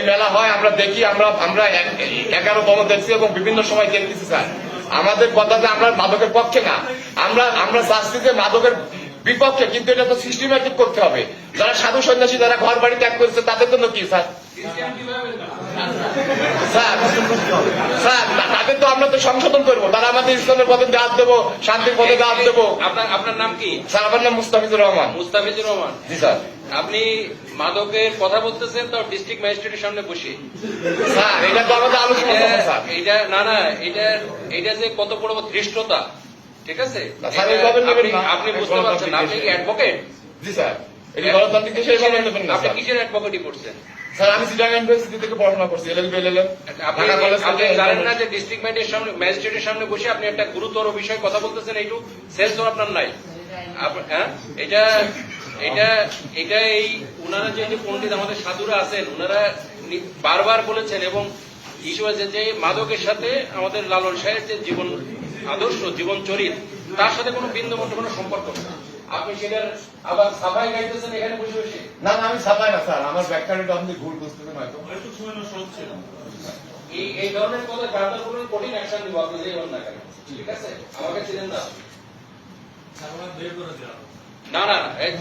এই মেলা হয় আমরা দেখি, আমরা 11তম দেখছি এবং বিভিন্ন সময় দেখতেছি স্যার। আমাদের কথা যে আমরা মাদকের পক্ষে না, আমরা চাচ্ছি যে মাদকের বিপক্ষে, কিন্তু এটা তো সিস্টেমেটিক করতে হবে। যারা সাধু সন্ন্যাসী যারা ঘর বাড়ি ত্যাগ করেছে তাদের জন্য কি স্যার? স্যার তাদের তো আমরা তো সংশোধন করবো, তারা আমাদের ইসলামের পথে গাছ দেবো, শান্তির পথে গাছ দেবো। আপনার নাম কি? স্যার আমার নাম মুস্তাফিজুর রহমান। মুস্তাফিজুর রহমান। জি স্যার। আপনি মাদকের কথা বলতেছেন তো ডিস্ট্রিক্ট ম্যাজিস্ট্রেটের সামনে বসে। স্যার এটা তো আমাদের আলোচনা করবো স্যার। না এটা যে কত বড় ধৃষ্টতা, ঠিক আছে? আপনি বুঝতে পারছেন, আপনি কি অ্যাডভোকেট? জি স্যার। এটা গণতান্ত্রিক দেশে এভাবে নেবেন না। আপনি কিসের অ্যাডভোকেটই করছেন? স্যার আমি চিটাগাং ইউনিভার্সিটি থেকে পড়াশোনা করছি, এলএলবি এলএলএম। আপনি জানেন না যে ডিস্ট্রিক্ট ম্যাজিস্ট্রেটের সামনে বসে আপনি একটা গুরুতর বিষয়ে কথা বলতেছেন, এইটু সেন্স আপনার নাই? হ্যাঁ, এটা এই উনারা যে পণ্ডিত আমাদের সাধুরা আছেন, উনারা বারবার বলেছেন এবং ইস্যু আছে যে মাদকের সাথে আমাদের লালন শাহের যে জীবন আদর্শ, জীবন চরিত, তার সাথে কোনো বিন্দুমাত্র কোনো সম্পর্ক নেই। আপনি সেটার আবার সাফাই গাইতেছেন এখানে বসে বসে। না আমি সাফাই না স্যার, আমার ব্যাখ্যাটা আপনি ভুল বুঝতেছেন হয়তো। এই ধরনের কথা ফার্দার কোনো কঠিন অ্যাকশন দিব, আপনি যেই হন না কেন, ঠিক আছে? আমাকে চিনেন না? না, এই